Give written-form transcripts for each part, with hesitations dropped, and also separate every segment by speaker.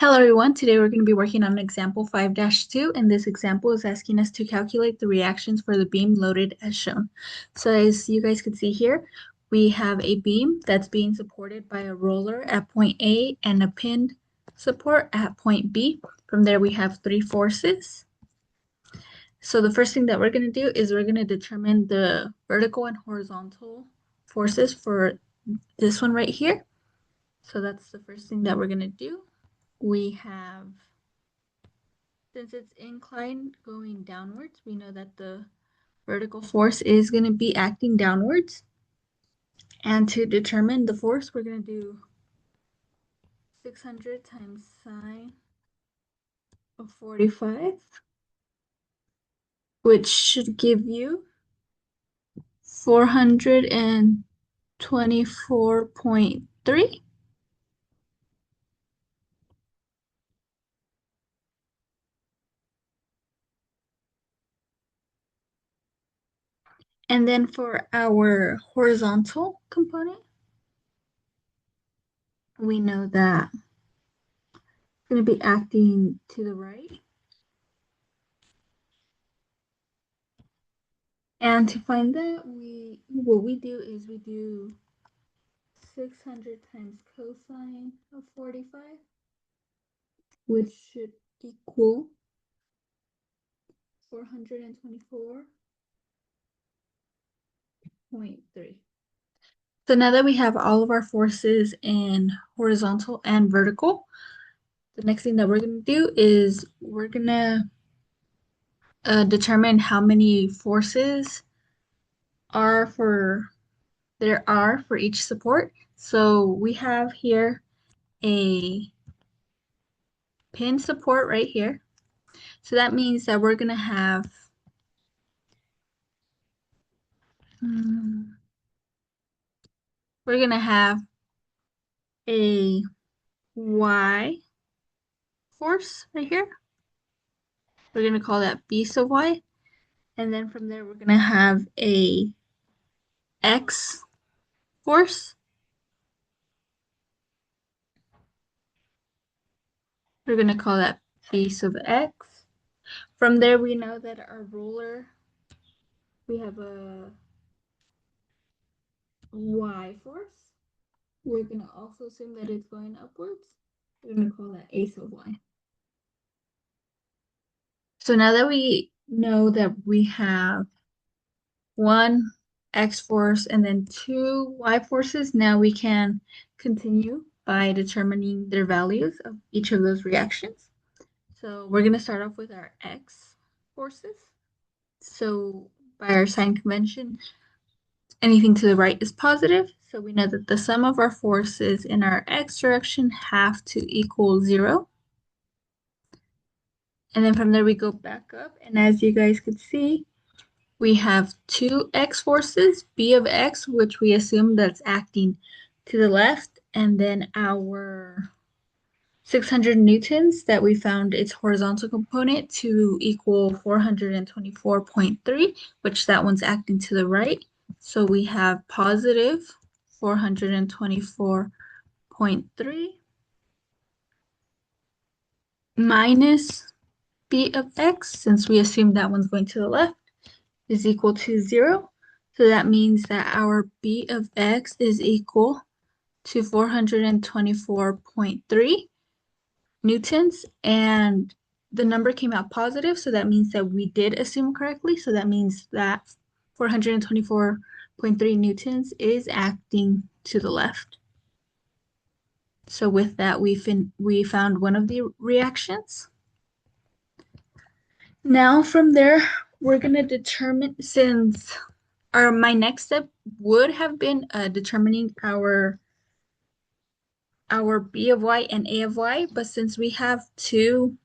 Speaker 1: Hello everyone, today we're going to be working on example 5-2 and this example is asking us to calculate the reactions for the beam loaded as shown. So as you guys can see here, we have a beam that's being supported by a roller at point A and a pinned support at point B. From there we have three forces. So the first thing that we're going to do is we're going to determine the vertical and horizontal forces for this one right here. So that's the first thing that we're going to do. We have, since it's inclined going downwards, we know that the vertical force is going to be acting downwards. And to determine the force, we're going to do 600 times sine of 45, which should give you 424.3. And then for our horizontal component, we know that it's going to be acting to the right. And to find that, what we do is we do 600 times cosine of 45, which should equal 424.3. So now that we have all of our forces in horizontal and vertical, the next thing that we're going to do is we're going to determine how many forces are for there are for each support. So we have here a pin support right here. So that means that we're going to have we're going to have a y force right here. We're going to call that b sub y. And then from there, we're going to have a x force. We're going to call that b sub x. From there, we know that our roller, we have a y force. We're going to also assume that it's going upwards. We're going to call that a sub y. So now that we know that we have one x force and then two y forces, now we can continue by determining their values of each of those reactions. So we're going to start off with our x forces. So by our sign convention, anything to the right is positive. So we know that the sum of our forces in our x direction have to equal 0. And then from there we go back up. And as you guys could see, we have two x forces, b of x, which we assume that's acting to the left, and then our 600 newtons that we found its horizontal component to equal 424.3, which that one's acting to the right. So we have positive 424.3 minus b of x, since we assume that one's going to the left, is equal to 0. So that means that our b of x is equal to 424.3 newtons, and the number came out positive, so that means that we did assume correctly. So that means that 424.3 newtons is acting to the left. So with that, we found one of the reactions. Now from there, we're going to determine, since my next step would have been determining our b of y and a of y, but since we have two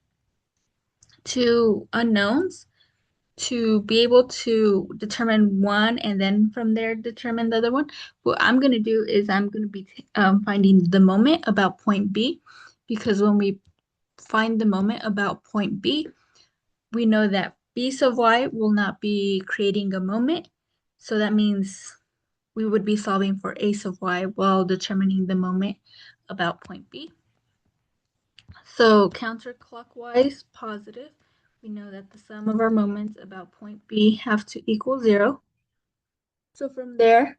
Speaker 1: unknowns, to be able to determine one and then from there determine the other one, what I'm going to do is I'm going to be finding the moment about point B, because when we find the moment about point B, we know that b sub y will not be creating a moment. So that means we would be solving for a sub y while determining the moment about point B. So counterclockwise, positive. We know that the sum of our moments about point B have to equal 0. So from there,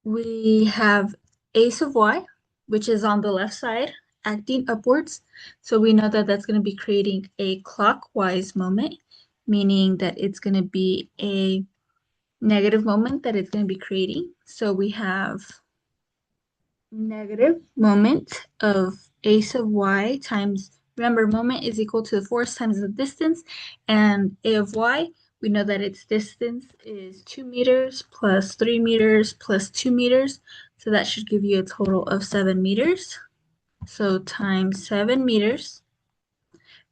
Speaker 1: we have a sub y, which is on the left side, acting upwards. So we know that that's going to be creating a clockwise moment, meaning that it's going to be a negative moment that it's going to be creating. So we have negative moment of a sub y times, remember, moment is equal to the force times the distance, and a of y, we know that its distance is 2 meters plus 3 meters plus 2 meters, so that should give you a total of 7 meters. So times 7 meters.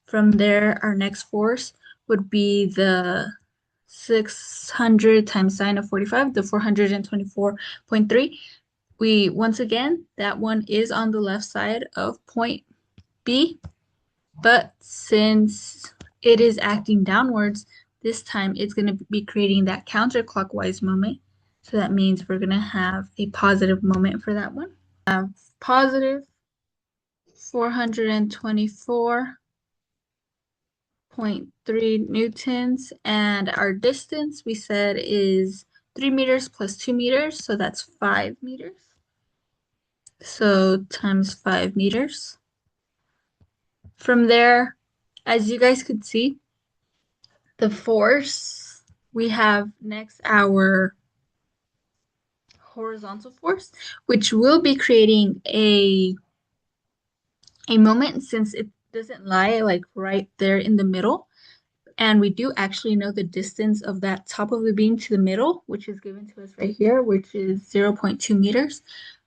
Speaker 1: From there, our next force would be the 600 times sine of 45, the 424.3. We, once again, that one is on the left side of point B, but since it is acting downwards, this time it's going to be creating that counterclockwise moment. So that means we're going to have a positive moment for that one. Positive 424.3 newtons, and our distance we said is 3 meters plus 2 meters, so that's 5 meters. So times 5 meters. From there, as you guys could see, the force, we have next our horizontal force, which will be creating a moment since it doesn't lie like right there in the middle. And we do actually know the distance of that top of the beam to the middle, which is given to us right here, which is 0.2 meters.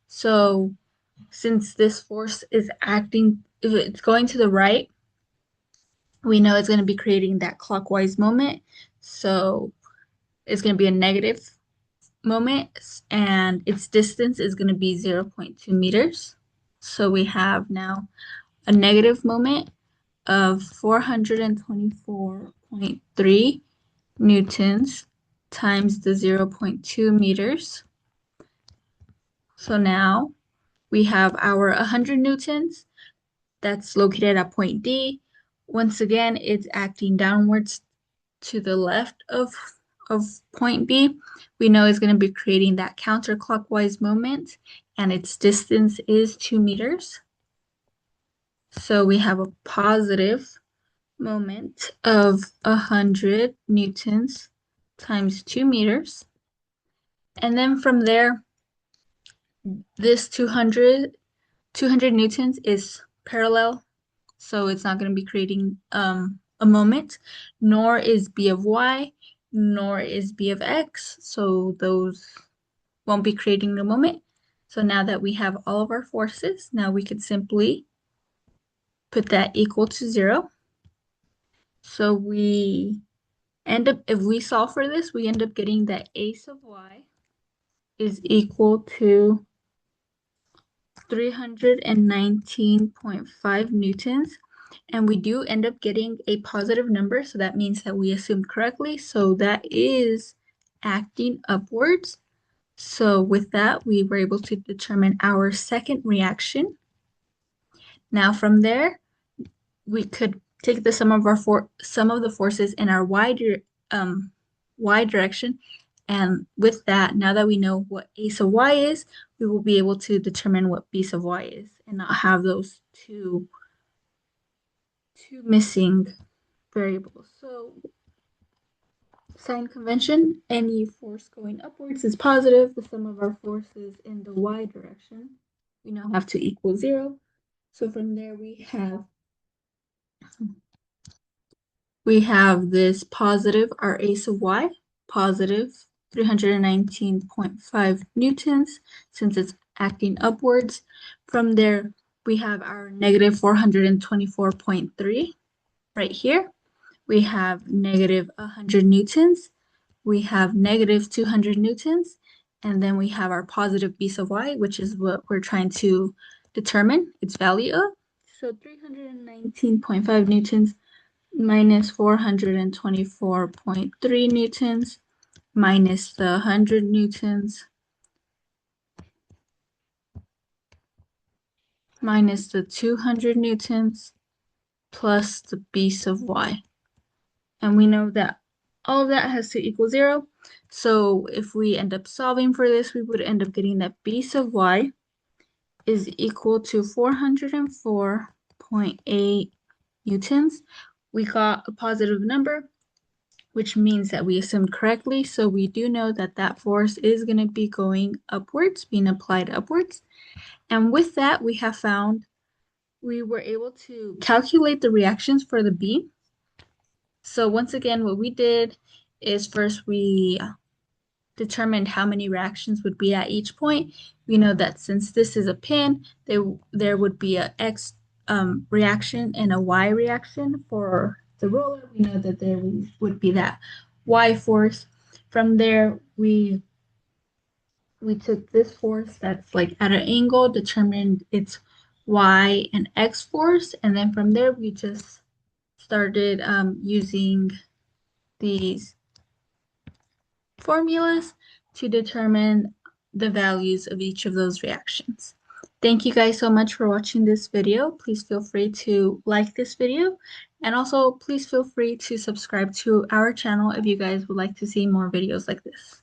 Speaker 1: So since this force is acting, if it's going to the right, we know it's going to be creating that clockwise moment. So it's going to be a negative moment, and its distance is going to be 0.2 meters. So we have now a negative moment of 424.3 newtons times the 0.2 meters. So now we have our 100 newtons that's located at point D. Once again, it's acting downwards to the left of point B. We know it's going to be creating that counterclockwise moment, and its distance is 2 meters. So we have a positive moment of 100 newtons times 2 meters. And then from there, this 200 newtons is parallel, so it's not going to be creating a moment, nor is B of y, nor is B of x, so those won't be creating the moment. So now that we have all of our forces, now we could simply put that equal to 0. So we end up, if we solve for this, we end up getting that a sub y is equal to 319.5 newtons. And we do end up getting a positive number, so that means that we assumed correctly. So that is acting upwards. So with that, we were able to determine our second reaction. Now from there, we could take the sum of the forces in our y direction, and with that, now that we know what a sub y is, we will be able to determine what b sub y is and not have those two missing variables. So sign convention, any force going upwards is positive. The sum of our forces in the y direction, we now have to equal 0. So from there we have this positive, our a sub y, positive 319.5 newtons, since it's acting upwards. From there, we have our negative 424.3 right here. We have negative 100 newtons. We have negative 200 newtons. And then we have our positive b sub y, which is what we're trying to determine its value of. So 319.5 newtons minus 424.3 newtons minus the 100 newtons minus the 200 newtons plus the b sub y. And we know that all of that has to equal 0. So if we end up solving for this, we would end up getting that b sub y is equal to 404.8 newtons. We got a positive number, which means that we assumed correctly. So we do know that that force is going to be going upwards, being applied upwards. And with that, we have found we were able to calculate the reactions for the beam. So once again, what we did is first we determined how many reactions would be at each point. We know that since this is a pin, there would be a X reaction and a Y reaction for the roller. We know that there would be that Y force. From there, we took this force that's like at an angle, determined its Y and X force, and then from there we just started using these formulas to determine the values of each of those reactions. Thank you guys so much for watching this video. Please feel free to like this video, and also please feel free to subscribe to our channel if you guys would like to see more videos like this.